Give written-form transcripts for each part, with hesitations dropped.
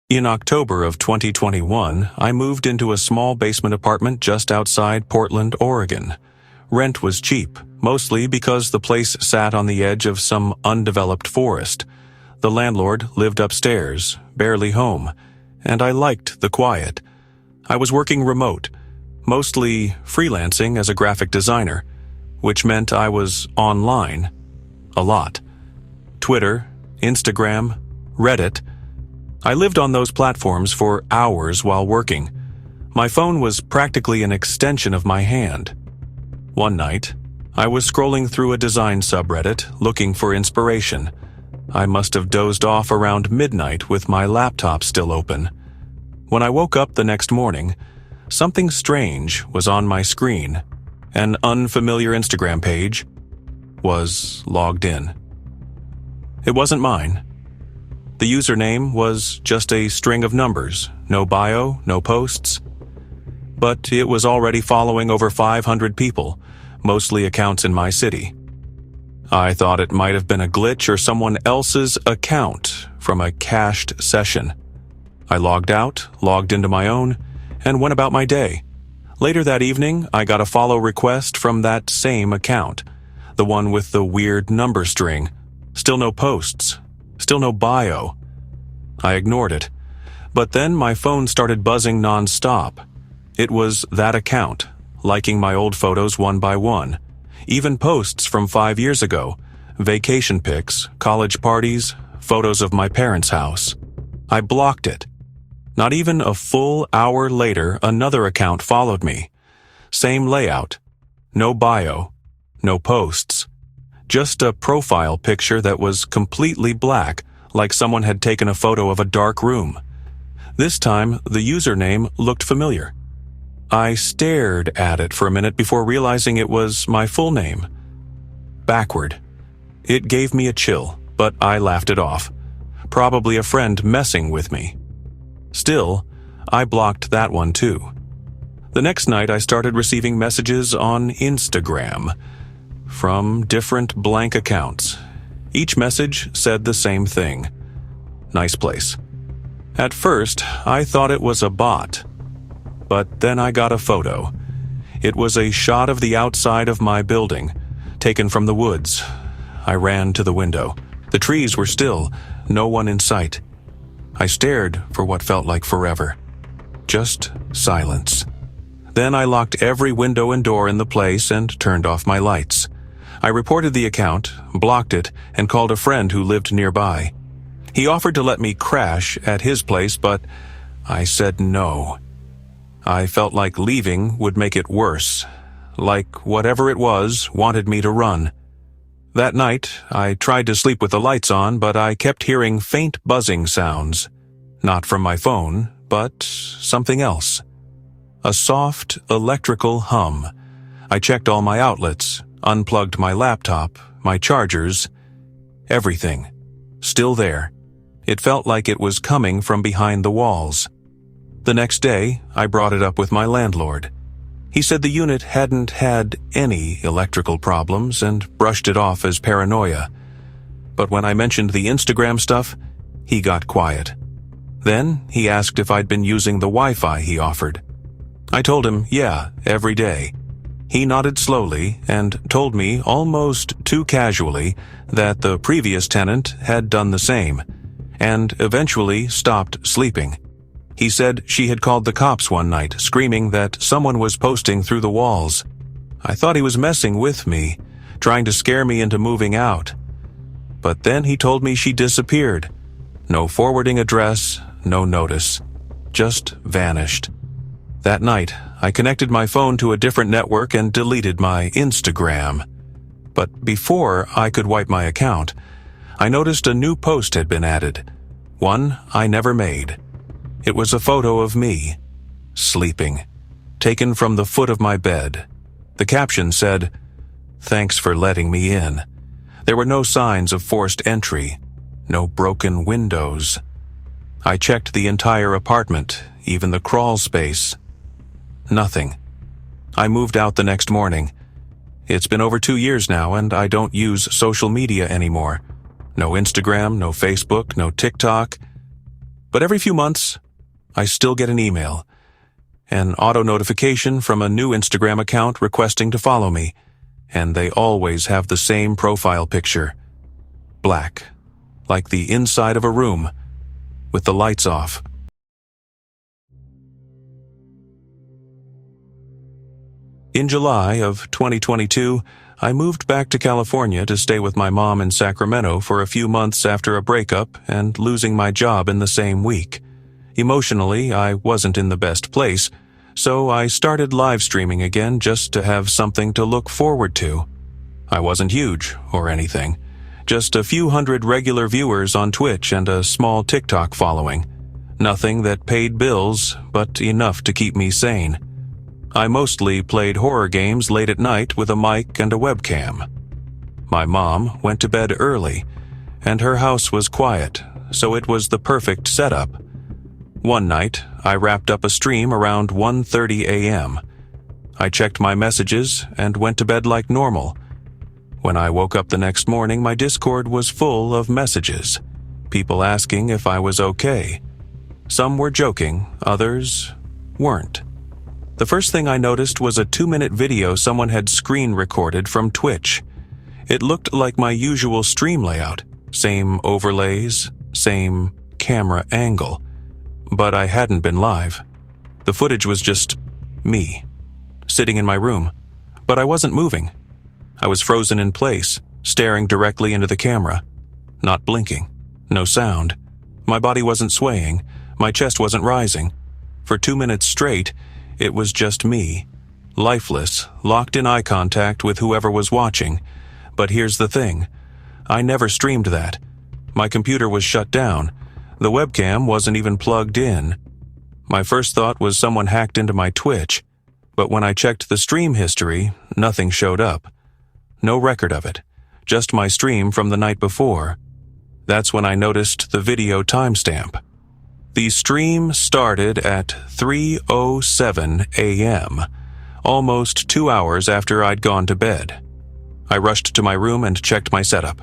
In October of 2021, I moved into a small basement apartment just outside Portland, Oregon. Rent was cheap, mostly because the place sat on the edge of some undeveloped forest. The landlord lived upstairs, barely home, and I liked the quiet. I was working remote, mostly freelancing as a graphic designer, which meant I was online a lot. Twitter, Instagram, Reddit. I lived on those platforms for hours while working. My phone was practically an extension of my hand. One night, I was scrolling through a design subreddit looking for inspiration. I must have dozed off around midnight with my laptop still open. When I woke up the next morning, something strange was on my screen. An unfamiliar Instagram page was logged in. It wasn't mine. The username was just a string of numbers, no bio, no posts. But it was already following over 500 people, mostly accounts in my city. I thought it might have been a glitch or someone else's account from a cached session. I logged out, logged into my own, and went about my day. Later that evening, I got a follow request from that same account, the one with the weird number string. Still no posts. Still no bio. I ignored it, but then my phone started buzzing non-stop. It was that account, liking my old photos one by one, even posts from 5 years ago, vacation pics, college parties, photos of my parents' house. I blocked it. Not even a full hour later, another account followed me. Same layout. No bio. No posts. Just a profile picture that was completely black, like someone had taken a photo of a dark room. This time, the username looked familiar. I stared at it for a minute before realizing it was my full name. Backward. It gave me a chill, but I laughed it off. Probably a friend messing with me. Still, I blocked that one too. The next night, I started receiving messages on Instagram from different blank accounts. Each message said the same thing. Nice place. At first, I thought it was a bot. But then I got a photo. It was a shot of the outside of my building, taken from the woods. I ran to the window. The trees were still, no one in sight. I stared for what felt like forever. Just silence. Then I locked every window and door in the place and turned off my lights. I reported the account, blocked it, and called a friend who lived nearby. He offered to let me crash at his place, but I said no. I felt like leaving would make it worse, like whatever it was wanted me to run. That night, I tried to sleep with the lights on, but I kept hearing faint buzzing sounds. Not from my phone, but something else. A soft, electrical hum. I checked all my outlets, unplugged my laptop, my chargers, everything. Still there. It felt like it was coming from behind the walls. The next day, I brought it up with my landlord. He said the unit hadn't had any electrical problems and brushed it off as paranoia. But when I mentioned the Instagram stuff, he got quiet. Then he asked if I'd been using the Wi-Fi he offered. I told him, yeah, every day. He nodded slowly and told me almost too casually that the previous tenant had done the same, and eventually stopped sleeping. He said she had called the cops one night, screaming that someone was posting through the walls. I thought he was messing with me, trying to scare me into moving out. But then he told me she disappeared. No forwarding address, no notice. Just vanished. That night, I connected my phone to a different network and deleted my Instagram. But before I could wipe my account, I noticed a new post had been added. One I never made. It was a photo of me, sleeping, taken from the foot of my bed. The caption said, "Thanks for letting me in." There were no signs of forced entry, no broken windows. I checked the entire apartment, even the crawl space. Nothing. I moved out the next morning. It's been over 2 years now, and I don't use social media anymore. No Instagram, no Facebook, no TikTok. But every few months, I still get an email, an auto notification from a new Instagram account requesting to follow me, and they always have the same profile picture. Black, like the inside of a room, with the lights off. In July of 2022, I moved back to California to stay with my mom in Sacramento for a few months after a breakup and losing my job in the same week. Emotionally, I wasn't in the best place, so I started live streaming again just to have something to look forward to. I wasn't huge or anything, just a few hundred regular viewers on Twitch and a small TikTok following. Nothing that paid bills, but enough to keep me sane. I mostly played horror games late at night with a mic and a webcam. My mom went to bed early, and her house was quiet, so it was the perfect setup. One night, I wrapped up a stream around 1:30 a.m. I checked my messages and went to bed like normal. When I woke up the next morning, my Discord was full of messages, people asking if I was okay. Some were joking, others weren't. The first thing I noticed was a 2-minute video someone had screen recorded from Twitch. It looked like my usual stream layout, same overlays, same camera angle. But I hadn't been live. The footage was just me, sitting in my room, but I wasn't moving. I was frozen in place, staring directly into the camera, not blinking, no sound. My body wasn't swaying, my chest wasn't rising. For 2 minutes straight, it was just me, lifeless, locked in eye contact with whoever was watching. But here's the thing, I never streamed that. My computer was shut down. The webcam wasn't even plugged in. My first thought was someone hacked into my Twitch, but when I checked the stream history, nothing showed up. No record of it, just my stream from the night before. That's when I noticed the video timestamp. The stream started at 3:07 a.m., almost 2 hours after I'd gone to bed. I rushed to my room and checked my setup.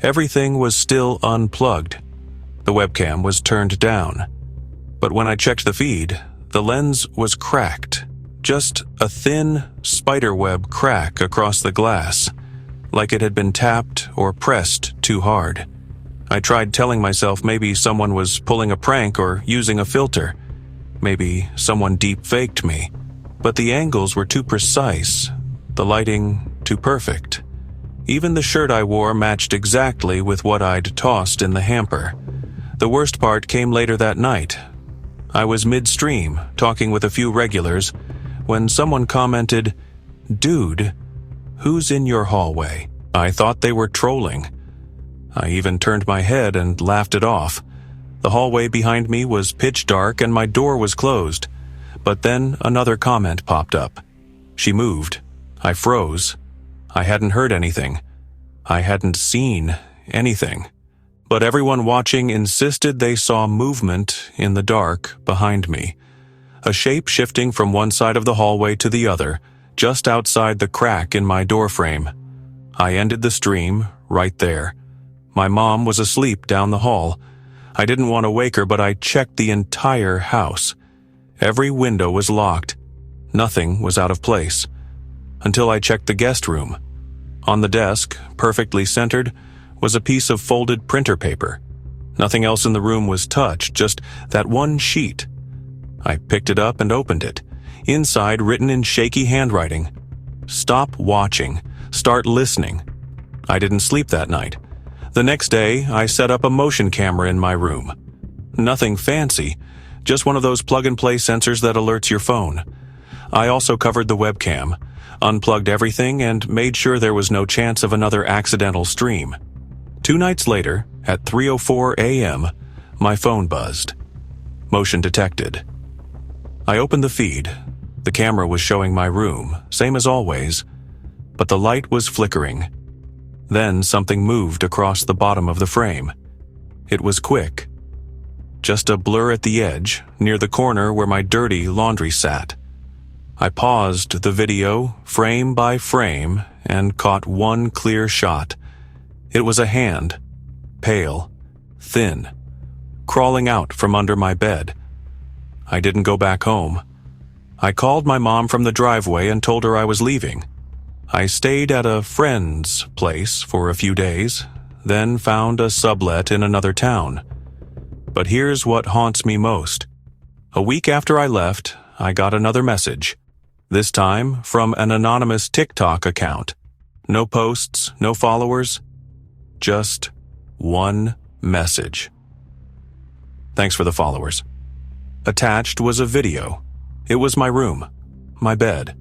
Everything was still unplugged. The webcam was turned down. But when I checked the feed, the lens was cracked. Just a thin spiderweb crack across the glass, like it had been tapped or pressed too hard. I tried telling myself maybe someone was pulling a prank or using a filter. Maybe someone deep-faked me. But the angles were too precise, the lighting too perfect. Even the shirt I wore matched exactly with what I'd tossed in the hamper. The worst part came later that night. I was mid-stream, talking with a few regulars, when someone commented, "Dude, who's in your hallway?" I thought they were trolling. I even turned my head and laughed it off. The hallway behind me was pitch dark and my door was closed. But then another comment popped up. She moved. I froze. I hadn't heard anything. I hadn't seen anything. But everyone watching insisted they saw movement in the dark behind me. A shape shifting from one side of the hallway to the other, just outside the crack in my doorframe. I ended the stream right there. My mom was asleep down the hall. I didn't want to wake her, but I checked the entire house. Every window was locked. Nothing was out of place. Until I checked the guest room. On the desk, perfectly centered, was a piece of folded printer paper. Nothing else in the room was touched, just that one sheet. I picked it up and opened it. Inside, written in shaky handwriting, "Stop watching. Start listening." I didn't sleep that night. The next day, I set up a motion camera in my room. Nothing fancy, just one of those plug-and-play sensors that alerts your phone. I also covered the webcam, unplugged everything, and made sure there was no chance of another accidental stream. 2 nights later, at 3:04 a.m., my phone buzzed. Motion detected. I opened the feed. The camera was showing my room, same as always, but the light was flickering. Then something moved across the bottom of the frame. It was quick. Just a blur at the edge, near the corner where my dirty laundry sat. I paused the video, frame by frame, and caught one clear shot. It was a hand, pale, thin, crawling out from under my bed. I didn't go back home. I called my mom from the driveway and told her I was leaving. I stayed at a friend's place for a few days, then found a sublet in another town. But here's what haunts me most. A week after I left, I got another message, this time from an anonymous TikTok account. No posts, no followers, just one message. Thanks for the followers. Attached was a video. It was my room, my bed.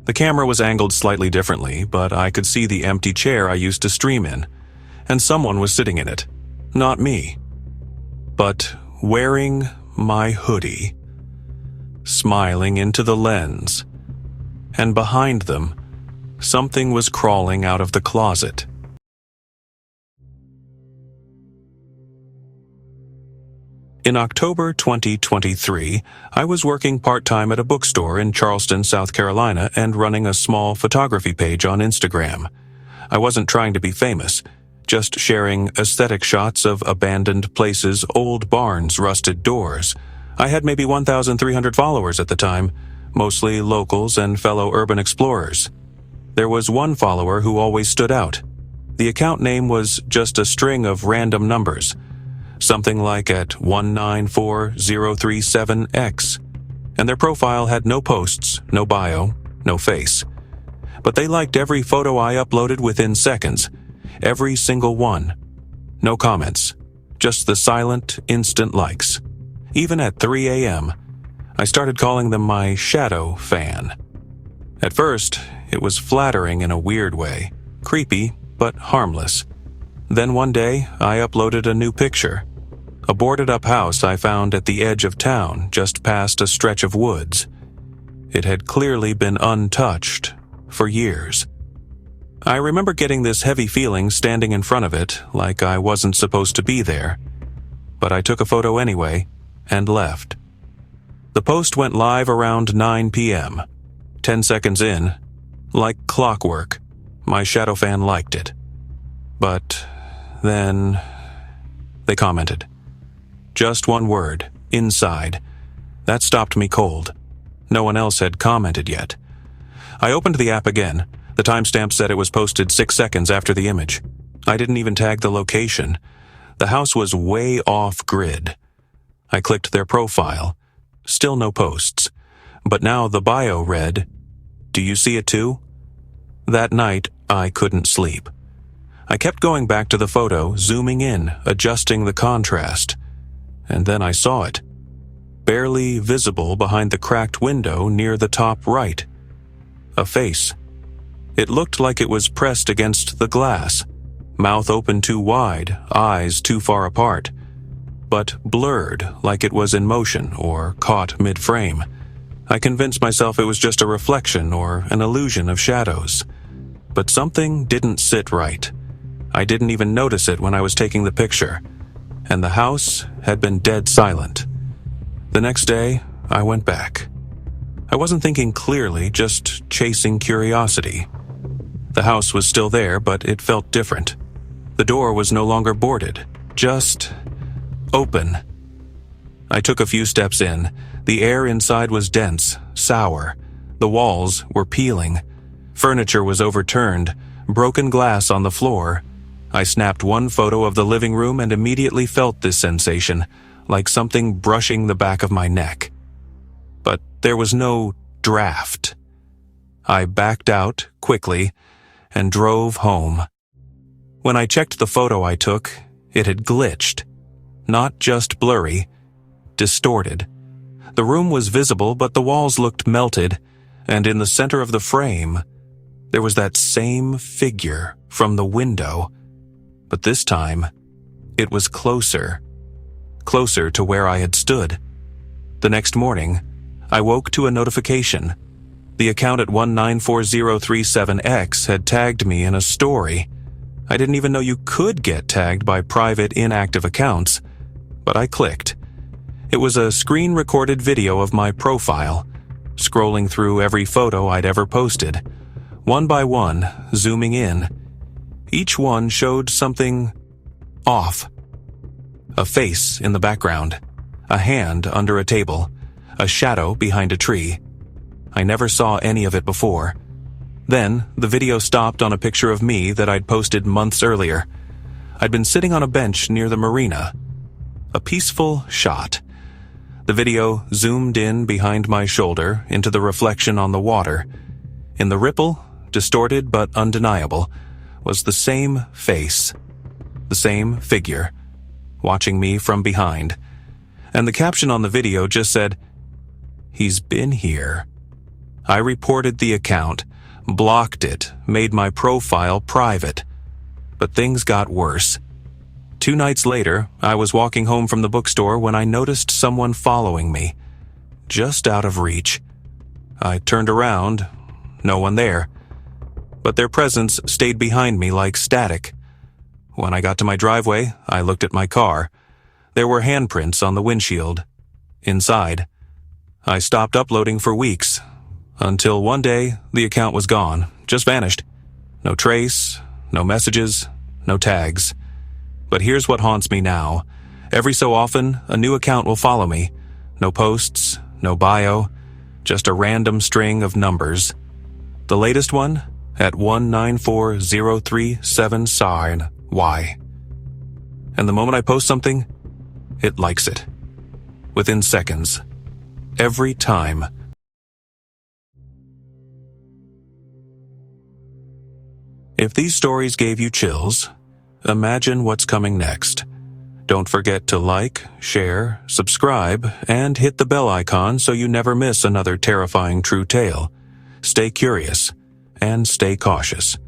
The camera was angled slightly differently, but I could see the empty chair I used to stream in, and someone was sitting in it. Not me, but wearing my hoodie, smiling into the lens, and behind them, something was crawling out of the closet. In October 2023, I was working part-time at a bookstore in Charleston, South Carolina, and running a small photography page on Instagram. I wasn't trying to be famous, just sharing aesthetic shots of abandoned places, old barns, rusted doors. I had maybe 1,300 followers at the time, mostly locals and fellow urban explorers. There was one follower who always stood out. The account name was just a string of random numbers, something like at 194037X, and their profile had no posts, no bio, no face. But they liked every photo I uploaded within seconds, every single one. No comments, just the silent, instant likes. Even at 3 a.m., I started calling them my shadow fan. At first, it was flattering in a weird way, creepy but harmless. Then one day, I uploaded a new picture. A boarded-up house I found at the edge of town, just past a stretch of woods. It had clearly been untouched for years. I remember getting this heavy feeling standing in front of it, like I wasn't supposed to be there. But I took a photo anyway, and left. The post went live around 9 p.m. 10 seconds in, like clockwork, my shadow fan liked it. But then they commented. Just one word, inside. That stopped me cold. No one else had commented yet. I opened the app again. The timestamp said it was posted 6 seconds after the image. I didn't even tag the location. The house was way off grid. I clicked their profile. Still no posts. But now the bio read, "Do you see it too?" That night, I couldn't sleep. I kept going back to the photo, zooming in, adjusting the contrast. And then I saw it, barely visible behind the cracked window near the top right. A face. It looked like it was pressed against the glass, mouth open too wide, eyes too far apart, but blurred like it was in motion or caught mid-frame. I convinced myself it was just a reflection or an illusion of shadows. But something didn't sit right. I didn't even notice it when I was taking the picture. And the house had been dead silent. The next day, I went back. I wasn't thinking clearly, just chasing curiosity. The house was still there, but it felt different. The door was no longer boarded, just open. I took a few steps in. The air inside was dense, sour. The walls were peeling. Furniture was overturned, broken glass on the floor. I snapped one photo of the living room and immediately felt this sensation, like something brushing the back of my neck. But there was no draft. I backed out quickly and drove home. When I checked the photo I took, it had glitched. Not just blurry, distorted. The room was visible, but the walls looked melted, and in the center of the frame, there was that same figure from the window. But this time, it was closer to where I had stood. The next morning, I woke to a notification. The account at 194037X had tagged me in a story. I didn't even know you could get tagged by private inactive accounts, but I clicked. It was a screen-recorded video of my profile, scrolling through every photo I'd ever posted, one by one, zooming in. Each one showed something off. A face in the background, a hand under a table, a shadow behind a tree. I never saw any of it before. Then, the video stopped on a picture of me that I'd posted months earlier. I'd been sitting on a bench near the marina. A peaceful shot. The video zoomed in behind my shoulder into the reflection on the water. In the ripple, distorted but undeniable, was the same face, the same figure, watching me from behind. And the caption on the video just said, "He's been here." I reported the account, blocked it, made my profile private. But things got worse. 2 nights later, I was walking home from the bookstore when I noticed someone following me, just out of reach. I turned around, no one there. But their presence stayed behind me like static. When I got to my driveway, I looked at my car. There were handprints on the windshield. Inside. I stopped uploading for weeks, until one day the account was gone, just vanished. No trace, no messages, no tags. But here's what haunts me now. Every so often, a new account will follow me. No posts, no bio, just a random string of numbers. The latest one, at 194037 sign Y. And the moment I post something, it likes it. Within seconds. Every time. If these stories gave you chills, imagine what's coming next. Don't forget to like, share, subscribe, and hit the bell icon so you never miss another terrifying true tale. Stay curious and stay cautious.